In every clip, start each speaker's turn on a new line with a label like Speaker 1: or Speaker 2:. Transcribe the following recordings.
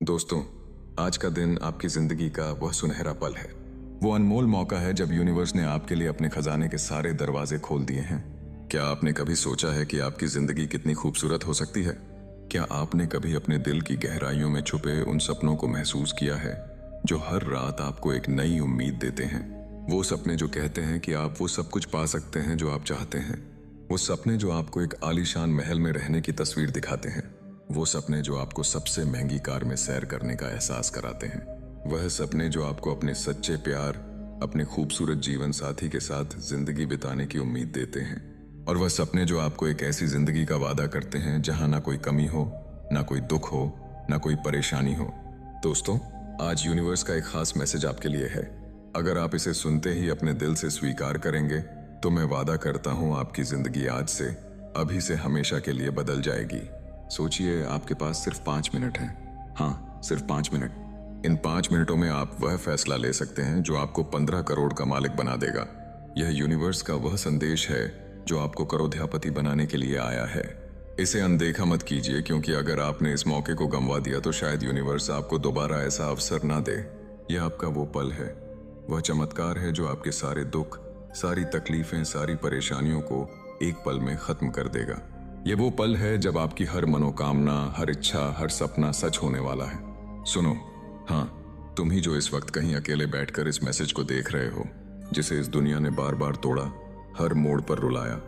Speaker 1: दोस्तों, आज का दिन आपकी जिंदगी का वह सुनहरा पल है। वो अनमोल मौका है जब यूनिवर्स ने आपके लिए अपने खजाने के सारे दरवाजे खोल दिए हैं। क्या आपने कभी सोचा है कि आपकी जिंदगी कितनी खूबसूरत हो सकती है? क्या आपने कभी अपने दिल की गहराइयों में छुपे उन सपनों को महसूस किया है जो हर रात आपको एक नई उम्मीद देते हैं? वो सपने जो कहते हैं कि आप वो सब कुछ पा सकते हैं जो आप चाहते हैं। वो सपने जो आपको एक आलीशान महल में रहने की तस्वीर दिखाते हैं। वो सपने जो आपको सबसे महंगी कार में सैर करने का एहसास कराते हैं। वह सपने जो आपको अपने सच्चे प्यार, अपने खूबसूरत जीवन साथी के साथ जिंदगी बिताने की उम्मीद देते हैं। और वह सपने जो आपको एक ऐसी जिंदगी का वादा करते हैं जहां ना कोई कमी हो, ना कोई दुख हो, ना कोई परेशानी हो। दोस्तों, आज यूनिवर्स का एक खास मैसेज आपके लिए है। अगर आप इसे सुनते ही अपने दिल से स्वीकार करेंगे तो मैं वादा करता हूं आपकी जिंदगी आज से, अभी से हमेशा के लिए बदल जाएगी। सोचिए, आपके पास सिर्फ 5 मिनट हैं। हाँ, सिर्फ 5 मिनट। इन 5 मिनटों में आप वह फैसला ले सकते हैं जो आपको 15 करोड़ का मालिक बना देगा। यह यूनिवर्स का वह संदेश है जो आपको करोड़पति बनाने के लिए आया है। इसे अनदेखा मत कीजिए, क्योंकि अगर आपने इस मौके को गंवा दिया तो शायद यूनिवर्स आपको दोबारा ऐसा अवसर ना दे। यह आपका वो पल है, वह चमत्कार है जो आपके सारे दुख, सारी तकलीफें, सारी परेशानियों को एक पल में खत्म कर देगा। ये वो पल है जब आपकी हर मनोकामना, हर इच्छा, हर सपना सच होने वाला है। सुनो, हाँ, तुम ही जो इस वक्त कहीं अकेले बैठकर इस मैसेज को देख रहे हो, जिसे इस दुनिया ने बार बार तोड़ा, हर मोड़ पर रुलाया,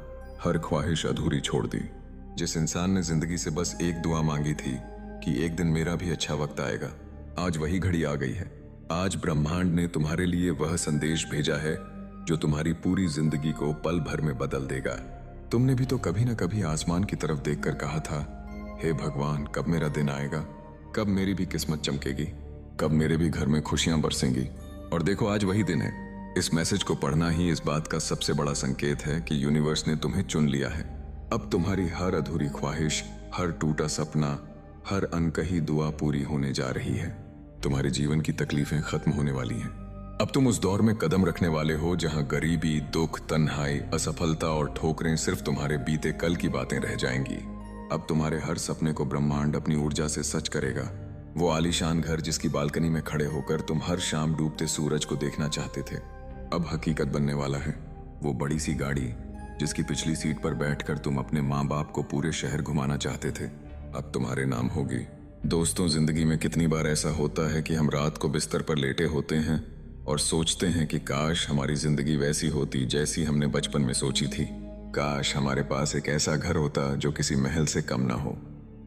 Speaker 1: हर ख्वाहिश अधूरी छोड़ दी। जिस इंसान ने जिंदगी से बस एक दुआ मांगी थी कि एक दिन मेरा भी अच्छा वक्त आएगा, आज वही घड़ी आ गई है। आज ब्रह्मांड ने तुम्हारे लिए वह संदेश भेजा है जो तुम्हारी पूरी जिंदगी को पल भर में बदल देगा। तुमने भी तो कभी न कभी आसमान की तरफ देखकर कहा था, हे भगवान, कब मेरा दिन आएगा, कब मेरी भी किस्मत चमकेगी, कब मेरे भी घर में खुशियां बरसेंगी। और देखो, आज वही दिन है। इस मैसेज को पढ़ना ही इस बात का सबसे बड़ा संकेत है कि यूनिवर्स ने तुम्हें चुन लिया है। अब तुम्हारी हर अधूरी ख्वाहिश, हर टूटा सपना, हर अनकही दुआ पूरी होने जा रही है। तुम्हारे जीवन की तकलीफें खत्म होने वाली हैं। अब तुम उस दौर में कदम रखने वाले हो जहां गरीबी, दुख, तन्हाई, असफलता और ठोकरें सिर्फ तुम्हारे बीते कल की बातें रह जाएंगी। अब तुम्हारे हर सपने को ब्रह्मांड अपनी ऊर्जा से सच करेगा। वो आलीशान घर जिसकी बालकनी में खड़े होकर तुम हर शाम डूबते सूरज को देखना चाहते थे, अब हकीकत बनने वाला है। वो बड़ी सी गाड़ी जिसकी पिछली सीट पर बैठकर तुम अपने माँ बाप को पूरे शहर घुमाना चाहते थे, अब तुम्हारे नाम होगी। दोस्तों, जिंदगी में कितनी बार ऐसा होता है कि हम रात को बिस्तर पर लेटे होते हैं और सोचते हैं कि काश हमारी जिंदगी वैसी होती जैसी हमने बचपन में सोची थी। काश हमारे पास एक ऐसा घर होता जो किसी महल से कम ना हो।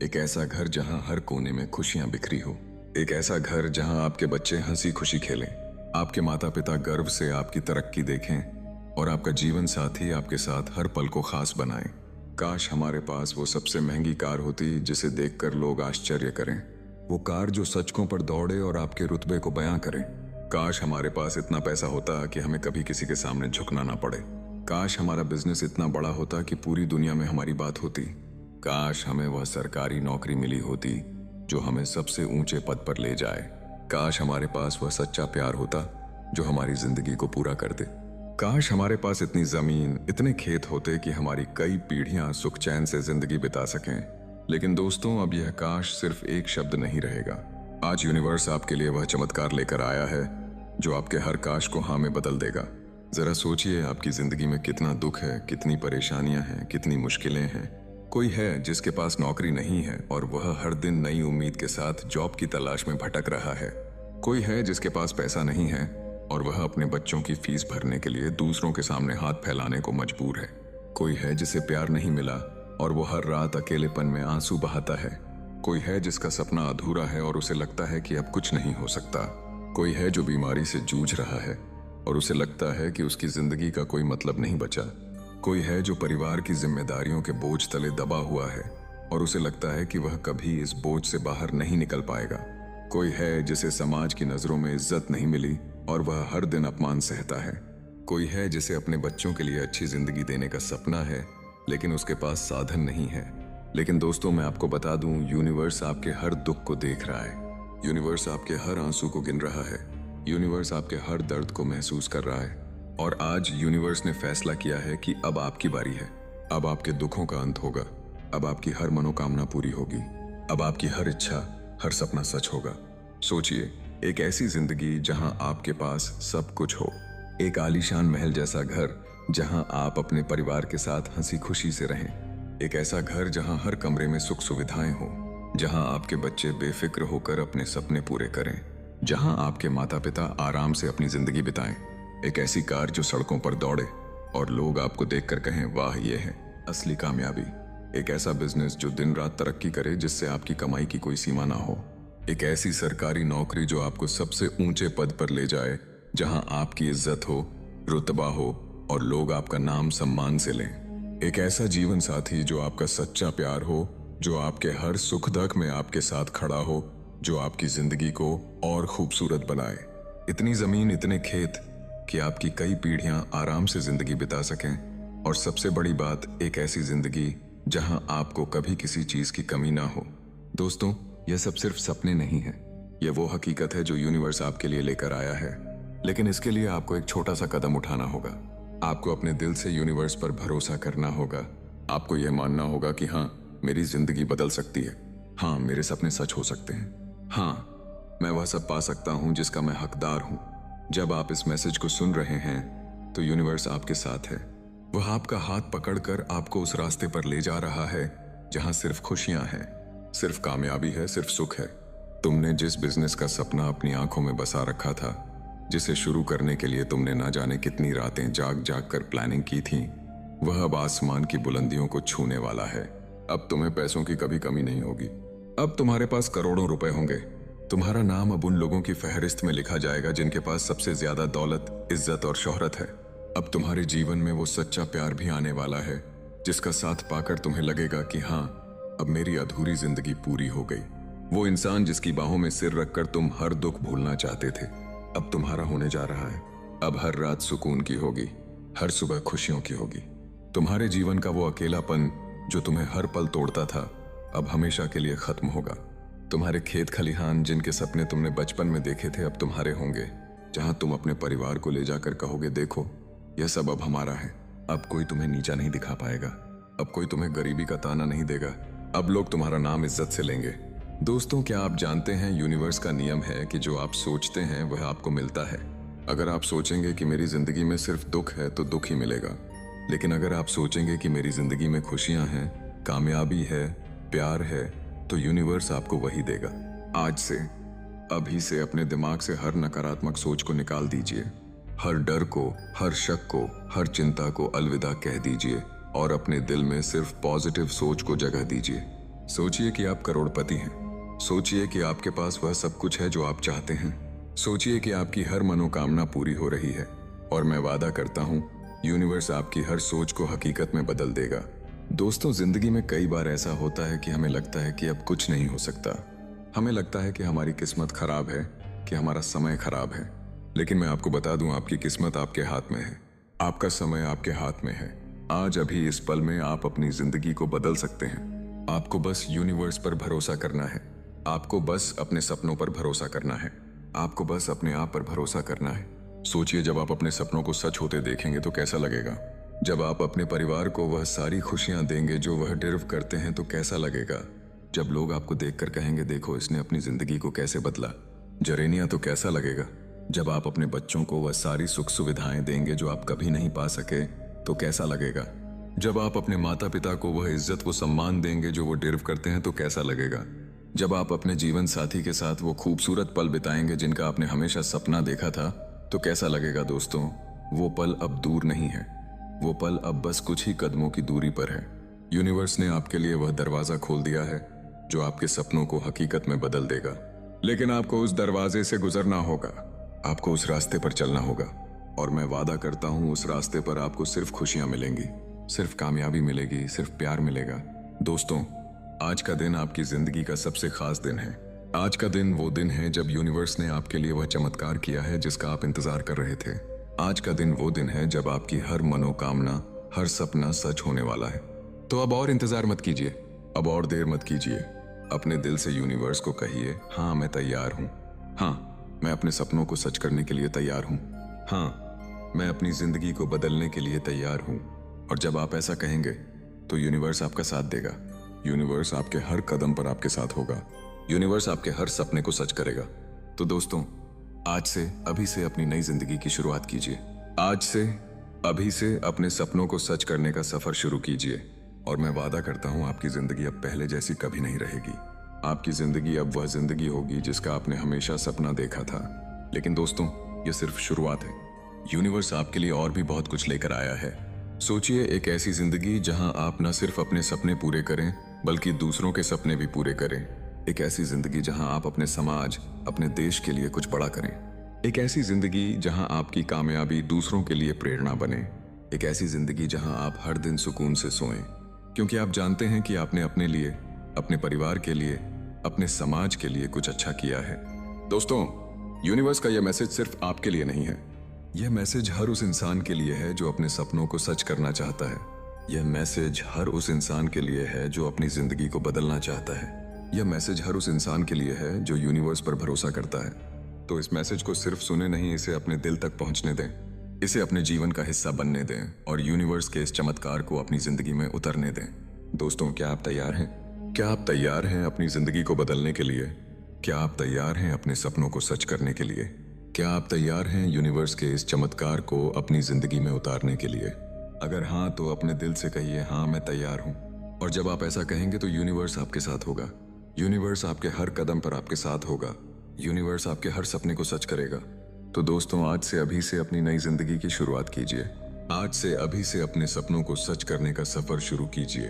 Speaker 1: एक ऐसा घर जहां हर कोने में खुशियां बिखरी हो। एक ऐसा घर जहां आपके बच्चे हंसी खुशी खेलें, आपके माता पिता गर्व से आपकी तरक्की देखें और आपका जीवन साथी आपके साथ हर पल को खास बनाए। काश हमारे पास वो सबसे महंगी कार होती जिसे देखकर लोग आश्चर्य करें। वो कार जो सड़कों पर दौड़े और आपके रुतबे को बयां करे। काश हमारे पास इतना पैसा होता कि हमें कभी किसी के सामने झुकना ना पड़े। काश हमारा बिजनेस इतना बड़ा होता कि पूरी दुनिया में हमारी बात होती। काश हमें वह सरकारी नौकरी मिली होती जो हमें सबसे ऊंचे पद पर ले जाए। काश हमारे पास वह सच्चा प्यार होता जो हमारी जिंदगी को पूरा कर दे। काश हमारे पास इतनी जमीन, इतने खेत होते कि हमारी कई पीढ़ियां सुख चैन से जिंदगी बिता सकें। लेकिन दोस्तों, अब यह काश सिर्फ एक शब्द नहीं रहेगा। आज यूनिवर्स आपके लिए वह चमत्कार लेकर आया है जो आपके हर काश को हाँ में बदल देगा। जरा सोचिए, आपकी जिंदगी में कितना दुख है, कितनी परेशानियां हैं, कितनी मुश्किलें हैं। कोई है जिसके पास नौकरी नहीं है और वह हर दिन नई उम्मीद के साथ जॉब की तलाश में भटक रहा है। कोई है जिसके पास पैसा नहीं है और वह अपने बच्चों की फीस भरने के लिए दूसरों के सामने हाथ फैलाने को मजबूर है। कोई है जिसे प्यार नहीं मिला और वो हर रात अकेलेपन में आंसू बहाता है। कोई है जिसका सपना अधूरा है और उसे लगता है कि अब कुछ नहीं हो सकता। कोई है जो बीमारी से जूझ रहा है और उसे लगता है कि उसकी जिंदगी का कोई मतलब नहीं बचा। कोई है जो परिवार की जिम्मेदारियों के बोझ तले दबा हुआ है और उसे लगता है कि वह कभी इस बोझ से बाहर नहीं निकल पाएगा। कोई है जिसे समाज की नजरों में इज्जत नहीं मिली और वह हर दिन अपमान सहता है। कोई है जिसे अपने बच्चों के लिए अच्छी जिंदगी देने का सपना है, लेकिन उसके पास साधन नहीं है। लेकिन दोस्तों, मैं आपको बता दूं, यूनिवर्स आपके हर दुख को देख रहा है। यूनिवर्स आपके हर आंसू को गिन रहा है। यूनिवर्स आपके हर दर्द को महसूस कर रहा है। और आज यूनिवर्स ने फैसला किया है कि अब आपकी बारी है। अब आपके दुखों का अंत होगा। अब आपकी हर मनोकामना पूरी होगी। अब आपकी हर इच्छा, हर सपना सच होगा। सोचिए, एक ऐसी जिंदगी जहां आपके पास सब कुछ हो, एक आलीशान महल जैसा घर जहां आप अपने परिवार के साथ हंसी खुशी से रहें, एक ऐसा घर जहां हर कमरे में सुख सुविधाएं हो, जहां आपके बच्चे बेफिक्र होकर अपने सपने पूरे करें, जहां आपके माता पिता आराम से अपनी जिंदगी बिताएं, एक ऐसी कार जो सड़कों पर दौड़े और लोग आपको देखकर कहें, वाह ये है असली कामयाबी। एक ऐसा बिजनेस जो दिन रात तरक्की करे, जिससे आपकी कमाई की कोई सीमा ना हो। एक ऐसी सरकारी नौकरी जो आपको सबसे ऊंचे पद पर ले जाए, जहां आपकी इज्जत हो, रुतबा हो और लोग आपका नाम सम्मान से लें। एक ऐसा जीवन साथी जो आपका सच्चा प्यार हो, जो आपके हर सुख दुख में आपके साथ खड़ा हो, जो आपकी जिंदगी को और खूबसूरत बनाए। इतनी जमीन, इतने खेत कि आपकी कई पीढ़ियां आराम से जिंदगी बिता सकें। और सबसे बड़ी बात, एक ऐसी जिंदगी जहां आपको कभी किसी चीज की कमी ना हो। दोस्तों, यह सब सिर्फ सपने नहीं है, यह वो हकीकत है जो यूनिवर्स आपके लिए लेकर आया है। लेकिन इसके लिए आपको एक छोटा सा कदम उठाना होगा। आपको अपने दिल से यूनिवर्स पर भरोसा करना होगा। आपको यह मानना होगा कि हाँ, मेरी जिंदगी बदल सकती है। हाँ, मेरे सपने सच हो सकते हैं। हाँ, मैं वह सब पा सकता हूं जिसका मैं हकदार हूं। जब आप इस मैसेज को सुन रहे हैं तो यूनिवर्स आपके साथ है। वह आपका हाथ पकड़कर आपको उस रास्ते पर ले जा रहा है जहां सिर्फ खुशियां हैं, सिर्फ कामयाबी है, सिर्फ सुख है। तुमने जिस बिजनेस का सपना अपनी आंखों में बसा रखा था, जिसे शुरू करने के लिए तुमने ना जाने कितनी रातें जाग जाग कर प्लानिंग की थी, वह अब आसमान की बुलंदियों को छूने वाला है। अब तुम्हें पैसों की कभी कमी नहीं होगी। अब तुम्हारे पास करोड़ों रुपए होंगे। तुम्हारा नाम अब उन लोगों की फहरिस्त में लिखा जाएगा जिनके पास सबसे ज्यादा दौलत, इज्जत और शोहरत है। अब तुम्हारे जीवन में वो सच्चा प्यार भी आने वाला है जिसका साथ पाकर तुम्हें लगेगा कि हाँ, अब मेरी अधूरी जिंदगी पूरी हो गई। वो इंसान जिसकी बाहों में सिर रखकर तुम हर दुख भूलना चाहते थे, अब तुम्हारा होने जा रहा है। अब हर रात सुकून की होगी, हर सुबह खुशियों की होगी। तुम्हारे जीवन का वो अकेलापन जो तुम्हें हर पल तोड़ता था, अब हमेशा के लिए खत्म होगा। तुम्हारे खेत खलिहान जिनके सपने तुमने बचपन में देखे थे, अब तुम्हारे होंगे, जहां तुम अपने परिवार को ले जाकर कहोगे, देखो यह सब अब हमारा है। अब कोई तुम्हें नीचा नहीं दिखा पाएगा, अब कोई तुम्हें गरीबी का ताना नहीं देगा, अब लोग तुम्हारा नाम इज्जत से लेंगे। दोस्तों, क्या आप जानते हैं यूनिवर्स का नियम है कि जो आप सोचते हैं वह आपको मिलता है। अगर आप सोचेंगे कि मेरी जिंदगी में सिर्फ दुख है तो दुख ही मिलेगा, लेकिन अगर आप सोचेंगे कि मेरी जिंदगी में खुशियां हैं, कामयाबी है, प्यार है, तो यूनिवर्स आपको वही देगा। आज से, अभी से अपने दिमाग से हर नकारात्मक सोच को निकाल दीजिए। हर डर को, हर शक को, हर चिंता को अलविदा कह दीजिए और अपने दिल में सिर्फ पॉजिटिव सोच को जगह दीजिए। सोचिए कि आप करोड़पति हैं। सोचिए कि आपके पास वह सब कुछ है जो आप चाहते हैं। सोचिए कि आपकी हर मनोकामना पूरी हो रही है और मैं वादा करता हूं, यूनिवर्स आपकी हर सोच को हकीकत में बदल देगा। दोस्तों, जिंदगी में कई बार ऐसा होता है कि हमें लगता है कि अब कुछ नहीं हो सकता। हमें लगता है कि हमारी किस्मत खराब है, कि हमारा समय खराब है। लेकिन मैं आपको बता दूं, आपकी किस्मत आपके हाथ में है, आपका समय आपके हाथ में है। आज अभी इस पल में आप अपनी जिंदगी को बदल सकते हैं। आपको बस यूनिवर्स पर भरोसा करना है। आपको बस अपने सपनों पर भरोसा करना है। आपको बस अपने आप पर भरोसा करना है। सोचिए, जब आप अपने सपनों को सच होते देखेंगे तो कैसा लगेगा। जब आप अपने परिवार को वह सारी खुशियां देंगे जो वह डिजर्व करते हैं तो कैसा लगेगा। जब लोग आपको देखकर कहेंगे, देखो इसने अपनी जिंदगी को कैसे बदला। जरेनिया, तो कैसा लगेगा। जब आप अपने बच्चों को वह सारी सुख सुविधाएं देंगे जो आप कभी नहीं पा सके तो कैसा लगेगा। जब आप अपने माता पिता को वह इज्जत, वो सम्मान देंगे जो वो डिजर्व करते हैं तो कैसा लगेगा। जब आप अपने जीवन साथी के साथ वो खूबसूरत पल बिताएंगे जिनका आपने हमेशा सपना देखा था तो कैसा लगेगा। दोस्तों, वो पल अब दूर नहीं है, वो पल अब बस कुछ ही कदमों की दूरी पर है। यूनिवर्स ने आपके लिए वह दरवाजा खोल दिया है जो आपके सपनों को हकीकत में बदल देगा। लेकिन आपको उस दरवाजे से गुजरना होगा, आपको उस रास्ते पर चलना होगा और मैं वादा करता हूं, उस रास्ते पर आपको सिर्फ खुशियां मिलेंगी, सिर्फ कामयाबी मिलेगी, सिर्फ प्यार मिलेगा। दोस्तों, आज का दिन आपकी जिंदगी का सबसे खास दिन है। आज का दिन वो दिन है जब यूनिवर्स ने आपके लिए वह चमत्कार किया है जिसका आप इंतजार कर रहे थे। आज का दिन वो दिन है जब आपकी हर मनोकामना, हर सपना सच होने वाला है। तो अब और इंतजार मत कीजिए, अब और देर मत कीजिए। अपने दिल से यूनिवर्स को कहिए, हाँ मैं तैयार हूँ। हाँ, मैं अपने सपनों को सच करने के लिए तैयार हूँ। हाँ, मैं अपनी जिंदगी को बदलने के लिए तैयार हूँ। और जब आप ऐसा कहेंगे तो यूनिवर्स आपका साथ देगा। यूनिवर्स आपके हर कदम पर आपके साथ होगा। यूनिवर्स आपके हर सपने को सच करेगा। तो दोस्तों, आज से अभी से अपनी नई जिंदगी की शुरुआत कीजिए। आज से अभी से अपने सपनों को सच करने का सफर शुरू कीजिए। और मैं वादा करता हूं आपकी जिंदगी अब पहले जैसी कभी नहीं रहेगी। आपकी जिंदगी अब वह जिंदगी होगी जिसका आपने हमेशा सपना देखा था। लेकिन दोस्तों, यह सिर्फ शुरुआत है। यूनिवर्स आपके लिए और भी बहुत कुछ लेकर आया है। सोचिए, एक ऐसी जिंदगी जहां आप न सिर्फ अपने सपने पूरे करें बल्कि दूसरों के सपने भी पूरे करें। एक ऐसी जिंदगी जहां आप अपने समाज, अपने देश के लिए कुछ बड़ा करें। एक ऐसी जिंदगी जहां आपकी कामयाबी दूसरों के लिए प्रेरणा बने। एक ऐसी जिंदगी जहां आप हर दिन सुकून से सोएं, क्योंकि आप जानते हैं कि आपने अपने लिए, अपने परिवार के लिए, अपने समाज के लिए कुछ अच्छा किया है। दोस्तों, यूनिवर्स का यह मैसेज सिर्फ आपके लिए नहीं है। यह मैसेज हर उस इंसान के लिए है जो अपने सपनों को सच करना चाहता है। यह मैसेज हर उस इंसान के लिए है जो अपनी जिंदगी को बदलना चाहता है। यह मैसेज हर उस इंसान के लिए है जो यूनिवर्स पर भरोसा करता है। तो इस मैसेज को सिर्फ सुने नहीं, इसे अपने दिल तक पहुंचने दें। इसे अपने जीवन का हिस्सा बनने दें और यूनिवर्स के इस चमत्कार को अपनी जिंदगी में उतरने दें। दोस्तों, क्या आप तैयार हैं? क्या आप तैयार हैं अपनी जिंदगी को बदलने के लिए? क्या आप तैयार हैं अपने सपनों को सच करने के लिए? क्या आप तैयार हैं यूनिवर्स के इस चमत्कार को अपनी जिंदगी में उतारने के लिए? अगर हाँ, तो अपने दिल से कहिए, हाँ मैं तैयार हूँ। और जब आप ऐसा कहेंगे तो यूनिवर्स आपके साथ होगा। यूनिवर्स आपके हर कदम पर आपके साथ होगा। यूनिवर्स आपके हर सपने को सच करेगा। तो दोस्तों, आज से अभी से अपनी नई जिंदगी की शुरुआत कीजिए। आज से अभी से अपने सपनों को सच करने का सफर शुरू कीजिए।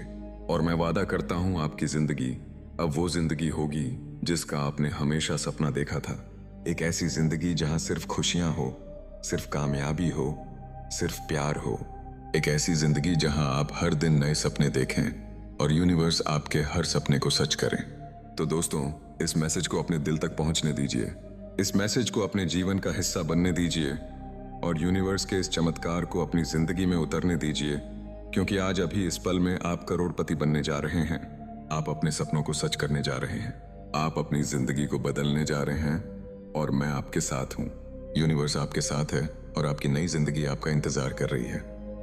Speaker 1: और मैं वादा करता हूँ आपकी जिंदगी अब वो जिंदगी होगी जिसका आपने हमेशा सपना देखा था। एक ऐसी जिंदगी जहां सिर्फ खुशियां हो, सिर्फ कामयाबी हो, सिर्फ प्यार हो। एक ऐसी जिंदगी जहां आप हर दिन नए सपने देखें और यूनिवर्स आपके हर सपने को सच करें। तो दोस्तों, इस मैसेज को अपने दिल तक पहुंचने दीजिए। इस मैसेज को अपने जीवन का हिस्सा बनने दीजिए और यूनिवर्स के इस चमत्कार को अपनी जिंदगी में उतरने दीजिए, क्योंकि आज अभी इस पल में आप करोड़पति बनने जा रहे हैं। आप अपने सपनों को सच करने जा रहे हैं। आप अपनी जिंदगी को बदलने जा रहे हैं और मैं आपके साथ हूँ। यूनिवर्स आपके साथ है और आपकी नई जिंदगी आपका इंतजार कर रही है।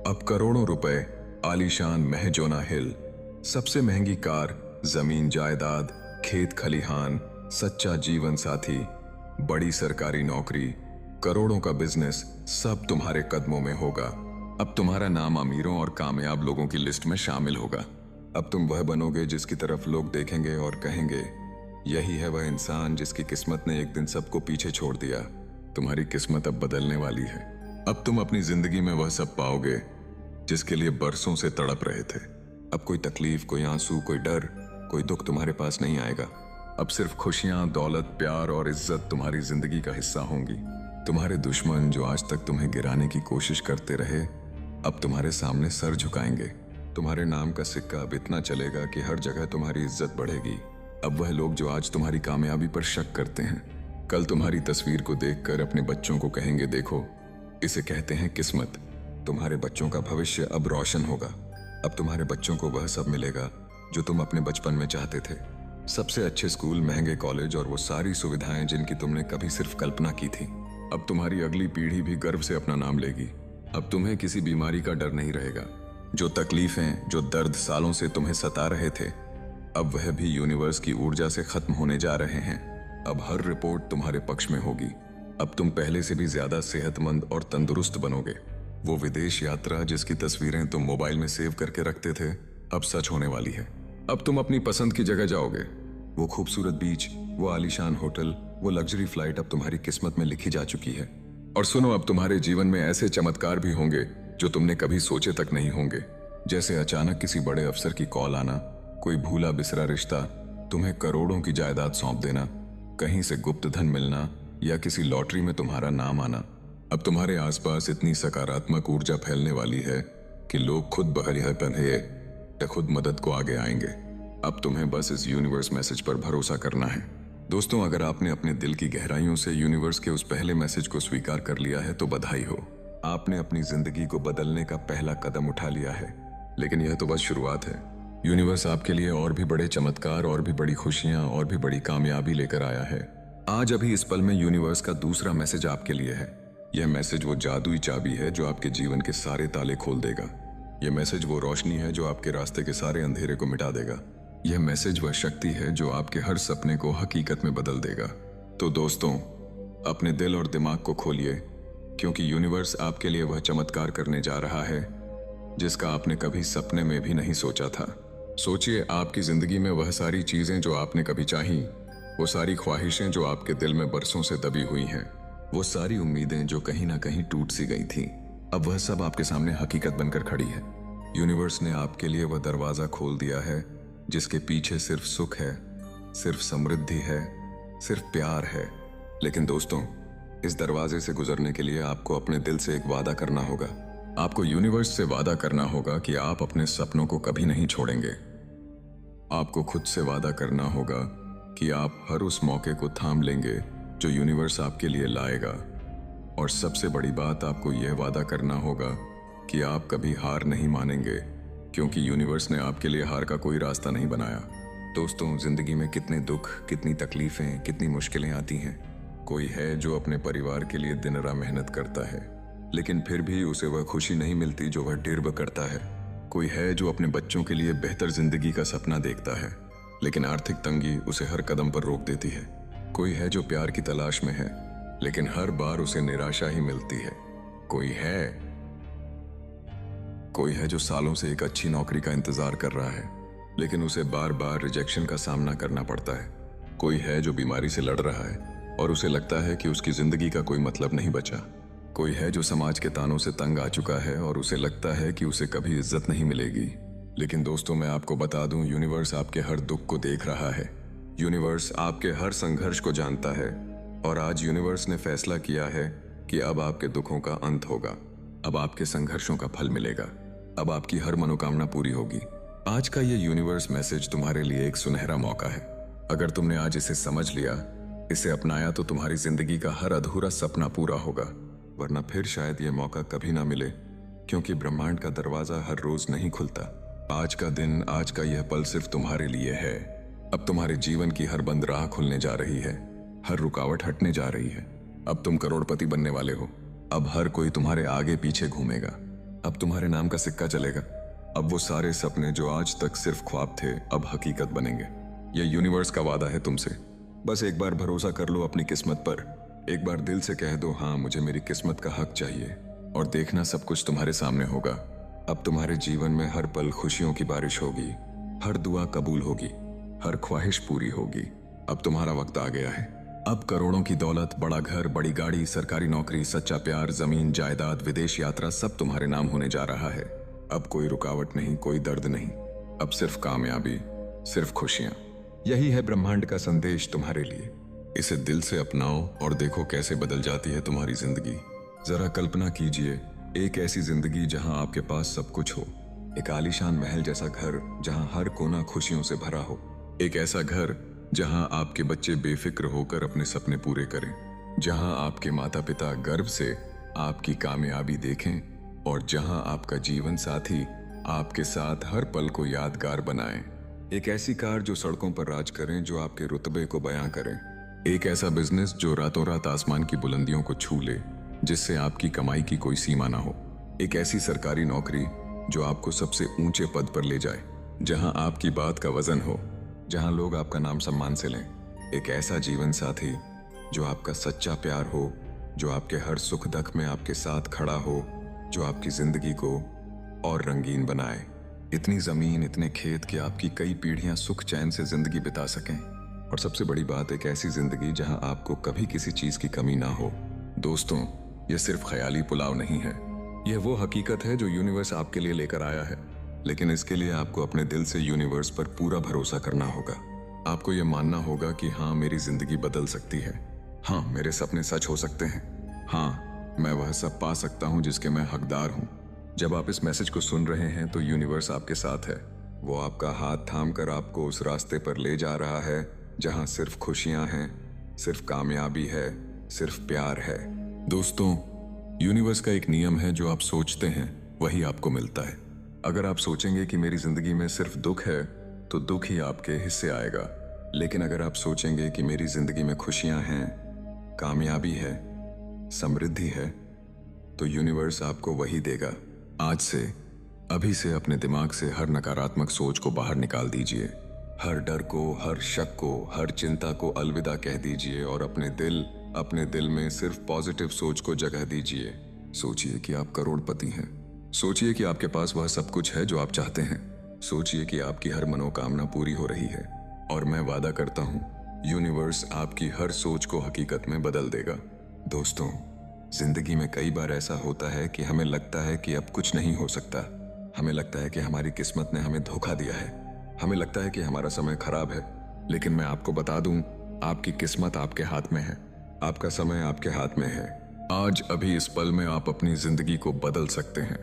Speaker 1: अब करोड़ों रुपए, आलीशान महजोना हिल, सबसे महंगी कार, जमीन जायदाद, खेत खलिहान, सच्चा जीवन साथी, बड़ी सरकारी नौकरी, करोड़ों का बिजनेस, सब तुम्हारे कदमों में होगा। अब तुम्हारा नाम अमीरों और कामयाब लोगों की लिस्ट में शामिल होगा। अब तुम वह बनोगे जिसकी तरफ लोग देखेंगे और कहेंगे, यही है वह इंसान जिसकी किस्मत ने एक दिन सबको पीछे छोड़ दिया। तुम्हारी किस्मत अब बदलने वाली है। अब तुम अपनी जिंदगी में वह सब पाओगे जिसके लिए बरसों से तड़प रहे थे। अब कोई तकलीफ, कोई आंसू, कोई डर, कोई दुख तुम्हारे पास नहीं आएगा। अब सिर्फ खुशियां, दौलत, प्यार और इज्जत तुम्हारी जिंदगी का हिस्सा होंगी। तुम्हारे दुश्मन जो आज तक तुम्हें गिराने की कोशिश करते रहे, अब तुम्हारे सामने सर झुकाएंगे। तुम्हारे नाम का सिक्का अब इतना चलेगा कि हर जगह तुम्हारी इज्जत बढ़ेगी। अब वह लोग जो आज तुम्हारी कामयाबी पर शक करते हैं, कल तुम्हारी तस्वीर को देखकर अपने बच्चों को कहेंगे, देखो, इसे कहते हैं किस्मत। तुम्हारे बच्चों का भविष्य अब रोशन होगा। अब तुम्हारे बच्चों को वह सब मिलेगा जो तुम अपने बचपन में चाहते थे। सबसे अच्छे स्कूल, महंगे कॉलेज और वो सारी सुविधाएं जिनकी तुमने कभी सिर्फ कल्पना की थी। अब तुम्हारी अगली पीढ़ी भी गर्व से अपना नाम लेगी। अब तुम्हें किसी बीमारी का डर नहीं रहेगा। जो तकलीफें, जो दर्द सालों से तुम्हें सता रहे थे, अब वह भी यूनिवर्स की ऊर्जा से खत्म होने जा रहे हैं। अब हर रिपोर्ट तुम्हारे पक्ष में होगी। अब तुम पहले से भी ज्यादा सेहतमंद और तंदुरुस्त बनोगे। वो विदेश यात्रा जिसकी तस्वीरें तुम मोबाइल में सेव करके रखते थे, अब सच होने वाली है। अब तुम अपनी पसंद की जगह जाओगे। वो खूबसूरत बीच, वो आलीशान होटल, वो लग्जरी फ्लाइट अब तुम्हारी किस्मत में लिखी जा चुकी है। और सुनो, अब तुम्हारे जीवन में ऐसे चमत्कार भी होंगे जो तुमने कभी सोचे तक नहीं होंगे। जैसे अचानक किसी बड़े अफसर की कॉल आना, कोई भूला बिसरा रिश्ता, तुम्हें करोड़ों की जायदाद सौंप देना, कहीं से गुप्त धन मिलना या किसी लॉटरी में तुम्हारा नाम आना। अब तुम्हारे आसपास इतनी सकारात्मक ऊर्जा फैलने वाली है कि लोग खुद खुद मदद को आगे आएंगे। अब तुम्हें बस इस यूनिवर्स मैसेज पर भरोसा करना है। दोस्तों, अगर आपने अपने दिल की गहराइयों से यूनिवर्स के उस पहले मैसेज को स्वीकार कर लिया है तो बधाई हो। आपने अपनी जिंदगी को बदलने का पहला कदम उठा लिया है। लेकिन यह तो बस शुरुआत है। यूनिवर्स आपके लिए और भी बड़े चमत्कार, और भी बड़ी खुशियां, और भी बड़ी कामयाबी लेकर आया है। आज अभी इस पल में यूनिवर्स का दूसरा मैसेज आपके लिए है। यह मैसेज वो जादुई चाबी है जो आपके जीवन के सारे ताले खोल देगा। यह मैसेज वो रोशनी है जो आपके रास्ते के सारे अंधेरे को मिटा देगा। यह मैसेज वह शक्ति है जो आपके हर सपने को हकीकत में बदल देगा। तो दोस्तों, अपने दिल और दिमाग को खोलिए, क्योंकि यूनिवर्स आपके लिए वह चमत्कार करने जा रहा है जिसका आपने कभी सपने में भी नहीं सोचा था। सोचिए, आपकी जिंदगी में वह सारी चीजें जो आपने कभी चाही, वो सारी ख्वाहिशें जो आपके दिल में बरसों से दबी हुई हैं, वो सारी उम्मीदें जो कहीं ना कहीं टूट सी गई थी, अब वह सब आपके सामने हकीकत बनकर खड़ी है। यूनिवर्स ने आपके लिए वह दरवाजा खोल दिया है जिसके पीछे सिर्फ सुख है, सिर्फ समृद्धि है, सिर्फ प्यार है। लेकिन दोस्तों, इस दरवाजे से गुजरने के लिए आपको अपने दिल से एक वादा करना होगा। आपको यूनिवर्स से वादा करना होगा कि आप अपने सपनों को कभी नहीं छोड़ेंगे। आपको खुद से वादा करना होगा कि आप हर उस मौके को थाम लेंगे जो यूनिवर्स आपके लिए लाएगा। और सबसे बड़ी बात, आपको यह वादा करना होगा कि आप कभी हार नहीं मानेंगे, क्योंकि यूनिवर्स ने आपके लिए हार का कोई रास्ता नहीं बनाया। दोस्तों, जिंदगी में कितने दुख, कितनी तकलीफें, कितनी मुश्किलें आती हैं। कोई है जो अपने परिवार के लिए दिन रात मेहनत करता है, लेकिन फिर भी उसे वह खुशी नहीं मिलती जो वह डिर्ब करता है। कोई है जो अपने बच्चों के लिए बेहतर जिंदगी का सपना देखता है, लेकिन आर्थिक तंगी उसे हर कदम पर रोक देती है। कोई है जो प्यार की तलाश में है, लेकिन हर बार उसे निराशा ही मिलती है। कोई है जो सालों से एक अच्छी नौकरी का इंतजार कर रहा है, लेकिन उसे बार बार रिजेक्शन का सामना करना पड़ता है। कोई है जो बीमारी से लड़ रहा है और उसे लगता है कि उसकी जिंदगी का कोई मतलब नहीं बचा। कोई है जो समाज के तानों से तंग आ चुका है और उसे लगता है कि उसे कभी इज्जत नहीं मिलेगी। लेकिन दोस्तों, मैं आपको बता दूं, यूनिवर्स आपके हर दुख को देख रहा है। यूनिवर्स आपके हर संघर्ष को जानता है, और आज यूनिवर्स ने फैसला किया है कि अब आपके दुखों का अंत होगा। अब आपके संघर्षों का फल मिलेगा। अब आपकी हर मनोकामना पूरी होगी। आज का ये यूनिवर्स मैसेज तुम्हारे लिए एक सुनहरा मौका है। अगर तुमने आज इसे समझ लिया, इसे अपनाया, तो तुम्हारी जिंदगी का हर अधूरा सपना पूरा होगा। वरना फिर शायद ये मौका कभी ना मिले, क्योंकि ब्रह्मांड का दरवाजा हर रोज नहीं खुलता। आज का दिन, आज का यह पल सिर्फ तुम्हारे लिए है। अब तुम्हारे जीवन की हर बंद राह खुलने जा रही है, हर रुकावट हटने जा रही है। अब तुम करोड़पति बनने वाले हो। अब हर कोई तुम्हारे आगे पीछे घूमेगा। अब तुम्हारे नाम का सिक्का चलेगा। अब वो सारे सपने जो आज तक सिर्फ ख्वाब थे, अब हकीकत बनेंगे। यह यूनिवर्स का वादा है तुमसे। बस एक बार भरोसा कर लो अपनी किस्मत पर। एक बार दिल से कह दो, हाँ, मुझे मेरी किस्मत का हक चाहिए, और देखना सब कुछ तुम्हारे सामने होगा। अब तुम्हारे जीवन में हर पल खुशियों की बारिश होगी, हर दुआ कबूल होगी, हर ख्वाहिश पूरी होगी। अब तुम्हारा वक्त आ गया है। अब करोड़ों की दौलत, बड़ा घर, बड़ी गाड़ी, सरकारी नौकरी, सच्चा प्यार, जमीन जायदाद, विदेश यात्रा, सब तुम्हारे नाम होने जा रहा है। अब कोई रुकावट नहीं, कोई दर्द नहीं। अब सिर्फ कामयाबी, सिर्फ खुशियां। यही है ब्रह्मांड का संदेश तुम्हारे लिए। इसे दिल से अपनाओ और देखो कैसे बदल जाती है तुम्हारी जिंदगी। जरा कल्पना कीजिए, एक ऐसी जिंदगी जहां आपके पास सब कुछ हो। एक आलीशान महल जैसा घर जहां हर कोना खुशियों से भरा हो। एक ऐसा घर जहां आपके बच्चे बेफिक्र होकर अपने सपने पूरे करें। जहां आपके माता पिता गर्व से आपकी कामयाबी देखें, और जहां आपका जीवन साथी आपके साथ हर पल को यादगार बनाए। एक ऐसी कार जो सड़कों पर राज करें, जो आपके रुतबे को बयां करें। एक ऐसा बिजनेस जो रातों रात आसमान की बुलंदियों को छू ले, जिससे आपकी कमाई की कोई सीमा ना हो। एक ऐसी सरकारी नौकरी जो आपको सबसे ऊंचे पद पर ले जाए, जहां आपकी बात का वजन हो, जहां लोग आपका नाम सम्मान से लें। एक ऐसा जीवन साथी जो आपका सच्चा प्यार हो, जो आपके हर सुख दुख में आपके साथ खड़ा हो, जो आपकी जिंदगी को और रंगीन बनाए। इतनी जमीन, इतने खेत कि आपकी कई पीढ़ियां सुख चैन से जिंदगी बिता सकें। और सबसे बड़ी बात, एक ऐसी जिंदगी जहां आपको कभी किसी चीज की कमी ना हो। दोस्तों, यह सिर्फ ख्याली पुलाव नहीं है, यह वो हकीकत है जो यूनिवर्स आपके लिए लेकर आया है। लेकिन इसके लिए आपको अपने दिल से यूनिवर्स पर पूरा भरोसा करना होगा। आपको यह मानना होगा कि हाँ, मेरी जिंदगी बदल सकती है। हाँ, मेरे सपने सच हो सकते हैं। हाँ, मैं वह सब पा सकता हूँ जिसके मैं हकदार हूँ। जब आप इस मैसेज को सुन रहे हैं तो यूनिवर्स आपके साथ है। वो आपका हाथ थाम कर आपको उस रास्ते पर ले जा रहा है जहां सिर्फ खुशियां हैं, सिर्फ कामयाबी है, सिर्फ प्यार है। दोस्तों, यूनिवर्स का एक नियम है, जो आप सोचते हैं वही आपको मिलता है। अगर आप सोचेंगे कि मेरी जिंदगी में सिर्फ दुख है, तो दुख ही आपके हिस्से आएगा। लेकिन अगर आप सोचेंगे कि मेरी जिंदगी में खुशियां हैं, कामयाबी है, समृद्धि है, तो यूनिवर्स आपको वही देगा। आज से, अभी से अपने दिमाग से हर नकारात्मक सोच को बाहर निकाल दीजिए। हर डर को, हर शक को, हर चिंता को अलविदा कह दीजिए और अपने दिल में सिर्फ पॉजिटिव सोच को जगह दीजिए। सोचिए कि आप करोड़पति हैं। सोचिए कि आपके पास वह सब कुछ है जो आप चाहते हैं। सोचिए कि आपकी हर मनोकामना पूरी हो रही है और मैं वादा करता हूं, यूनिवर्स आपकी हर सोच को हकीकत में बदल देगा। दोस्तों, जिंदगी में कई बार ऐसा होता है कि हमें लगता है कि अब कुछ नहीं हो सकता। हमें लगता है कि हमारी किस्मत ने हमें धोखा दिया है। हमें लगता है कि हमारा समय खराब है। लेकिन मैं आपको बता दूं, आपकी किस्मत आपके हाथ में है। आपका समय आपके हाथ में है। आज अभी इस पल में आप अपनी जिंदगी को बदल सकते हैं।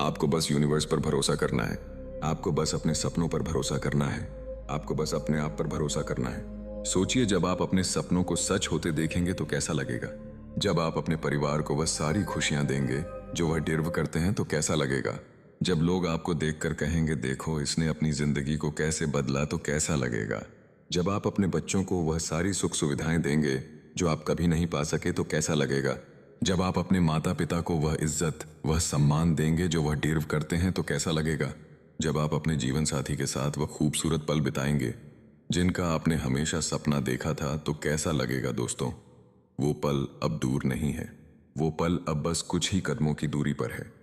Speaker 1: आपको बस यूनिवर्स पर भरोसा करना है। आपको बस अपने सपनों पर भरोसा करना है। आपको बस अपने आप पर भरोसा करना है। सोचिए, जब आप अपने सपनों को सच होते देखेंगे तो कैसा लगेगा? जब आप अपने परिवार को वह सारी खुशियां देंगे जो वह डिर्व करते हैं तो कैसा लगेगा? जब लोग आपको देखकर कहेंगे, देखो इसने अपनी जिंदगी को कैसे बदला, तो कैसा लगेगा? जब आप अपने बच्चों को वह सारी सुख सुविधाएं देंगे जो आप कभी नहीं पा सके तो कैसा लगेगा? जब आप अपने माता पिता को वह इज्जत, वह सम्मान देंगे जो वह डिर्व करते हैं तो कैसा लगेगा? जब आप अपने जीवन साथी के साथ वह खूबसूरत पल बिताएंगे जिनका आपने हमेशा सपना देखा था तो कैसा लगेगा? दोस्तों, वो पल अब दूर नहीं है। वो पल अब बस कुछ ही कदमों की दूरी पर है।